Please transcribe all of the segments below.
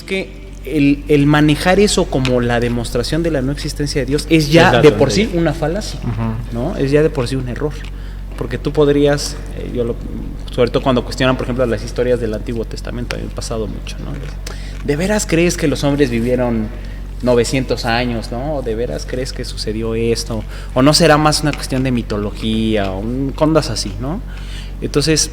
que el manejar eso como la demostración de la no existencia de Dios es ya de por sí una falacia, ¿no? Es ya de por sí un error. Porque tú podrías, sobre todo cuando cuestionan, por ejemplo, las historias del Antiguo Testamento, a mí me ha pasado mucho, ¿no? ¿De veras crees que los hombres vivieron 900 años, ¿no? ¿De veras crees que sucedió esto? ¿O no será más una cuestión de mitología o cosas así, ¿no? Entonces,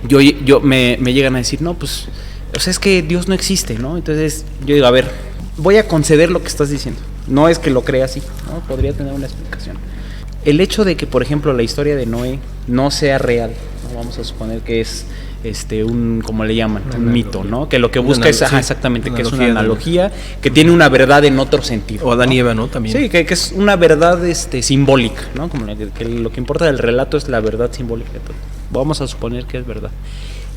me llegan a decir, no, pues, o sea, es que Dios no existe, ¿no? Entonces, yo digo, a ver, voy a conceder lo que estás diciendo. No es que lo crea así, ¿no? Podría tener una explicación. El hecho de que, por ejemplo, la historia de Noé no sea real, ¿no? Vamos a suponer que es ¿cómo le llaman? Un mito, ¿no? Que lo que busca es, exactamente, que es una analogía, que tiene una verdad en otro sentido. O Adán y Eva, ¿no? También. Sí, que es una verdad simbólica, ¿no? Como que lo que importa del relato es la verdad simbólica de todo. Vamos a suponer que es verdad.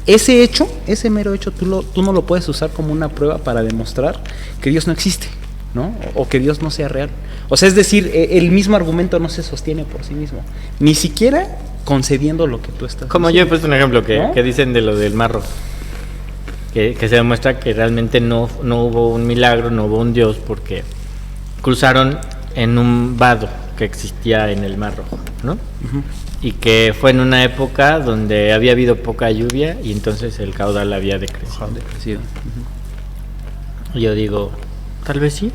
Ese hecho, ese mero hecho, tú no lo puedes usar como una prueba para demostrar que Dios no existe, ¿no? O que Dios no sea real. O sea, es decir, el mismo argumento no se sostiene por sí mismo, ni siquiera concediendo lo que tú estás como diciendo. yo he puesto un ejemplo ¿No? que dicen de lo del Mar Rojo, que se demuestra que realmente no hubo un milagro, no hubo un Dios, porque cruzaron en un vado que existía en el Mar Rojo, ¿no? Uh-huh. Y que fue en una época donde había habido poca lluvia y entonces el caudal había decrecido. Uh-huh. Yo digo, tal vez sí.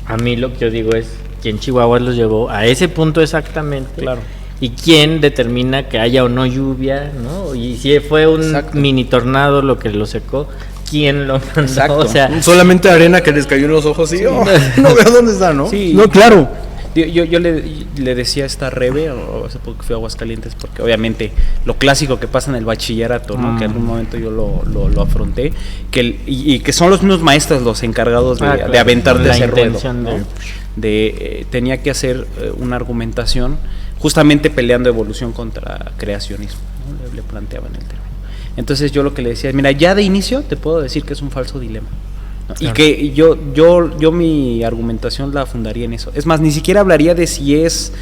A mí lo que yo digo es, ¿quién Chihuahua los llevó a ese punto exactamente? Claro. ¿Y quién determina que haya o no lluvia, ¿no? Y si fue un mini tornado lo que lo secó, ¿quién lo mandó? Exacto. O sea, solamente arena que les cayó en los ojos y no veo dónde está, ¿no? Sí. No, claro. Yo le decía a esta Rebe, hace poco que fui a Aguascalientes, porque obviamente lo clásico que pasa en el bachillerato, ¿no? Que en algún momento yo lo afronté, y que son los mismos maestros los encargados de aventarte ese ruedo, ¿no? Tenía que hacer una argumentación justamente peleando evolución contra creacionismo, ¿no? Le planteaban el término. Entonces yo lo que le decía es, mira, ya de inicio te puedo decir que es un falso dilema, ¿no? Claro. Y que yo mi argumentación la fundaría en eso. Es más, ni siquiera hablaría de si es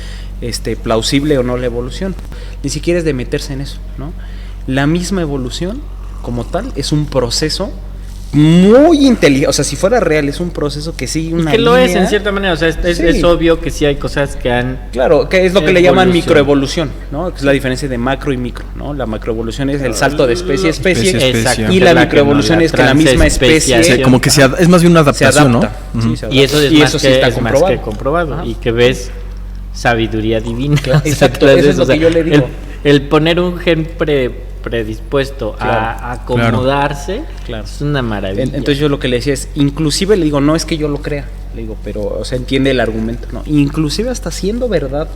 plausible o no la evolución, ni siquiera es de meterse en eso, ¿no? La misma evolución como tal es un proceso muy inteligente, o sea, si fuera real es un proceso que sigue una que lo línea. Es en cierta manera, o sea, es obvio que sí hay cosas que han... Claro, que es lo que le llaman microevolución, ¿no? Que es la diferencia de macro y micro, ¿no? La macroevolución es el salto de especie a especie, exacto, y la microevolución es que la misma especie... O sea, como que es más bien una adaptación, ¿no? Sí, se adapta. Y eso es más sí está comprobado. Más que comprobado. Y que ves sabiduría divina. Claro, exacto, eso es lo que yo le digo. El poner un gen predispuesto a acomodarse, es una maravilla. Entonces yo lo que le decía es, inclusive le digo, no es que yo lo crea, le digo, pero, o sea, entiende el argumento, ¿no? Inclusive hasta siendo verdad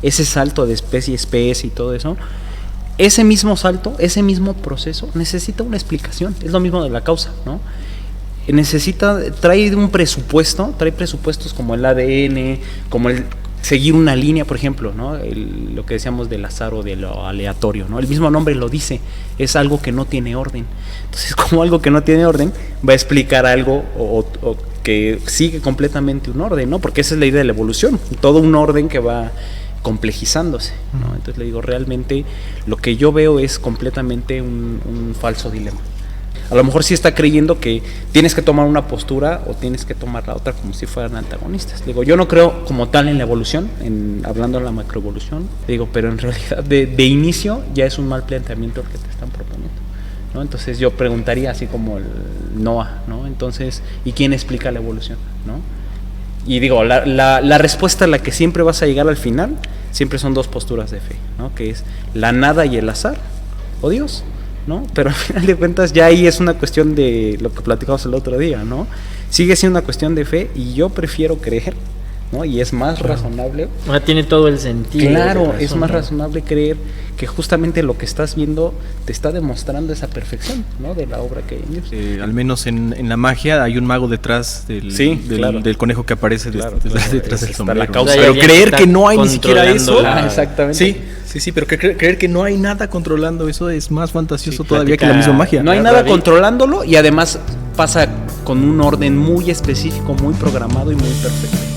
ese salto de especie a especie y todo eso, ese mismo salto, ese mismo proceso necesita una explicación, es lo mismo de la causa, ¿no? Trae presupuestos como el ADN, como el seguir una línea, por ejemplo, ¿no? Lo que decíamos del azar o de lo aleatorio, ¿no? El mismo nombre lo dice, es algo que no tiene orden. Entonces, como algo que no tiene orden, va a explicar algo o que sigue completamente un orden, ¿no? Porque esa es la idea de la evolución, todo un orden que va complejizándose, ¿no? Entonces le digo, realmente lo que yo veo es completamente un falso dilema. A lo mejor sí está creyendo que tienes que tomar una postura o tienes que tomar la otra como si fueran antagonistas. Digo, yo no creo como tal en la evolución, hablando de la macroevolución, digo, pero en realidad de inicio ya es un mal planteamiento el que te están proponiendo, ¿no? Entonces yo preguntaría así como el Noah, ¿no? Entonces, ¿y quién explica la evolución, ¿no? Y digo, la respuesta a la que siempre vas a llegar al final, siempre son dos posturas de fe, ¿no? Que es la nada y el azar, o Dios, ¿no? Pero al final de cuentas ya ahí es una cuestión de lo que platicamos el otro día, ¿no? Sigue siendo una cuestión de fe y yo prefiero creer, ¿no? Y es más razonable. Ahora tiene todo el sentido. Claro, es más razonable creer que justamente lo que estás viendo te está demostrando esa perfección, ¿no? De la obra que hay en Dios. Al menos en la magia hay un mago detrás del conejo que aparece detrás del sombrero. Pero creer que no hay ni siquiera eso. Exactamente. Sí, pero creer que no hay nada controlando eso es más fantasioso todavía que la misma magia. No hay nada controlándolo y además pasa con un orden muy específico, muy programado y muy perfecto.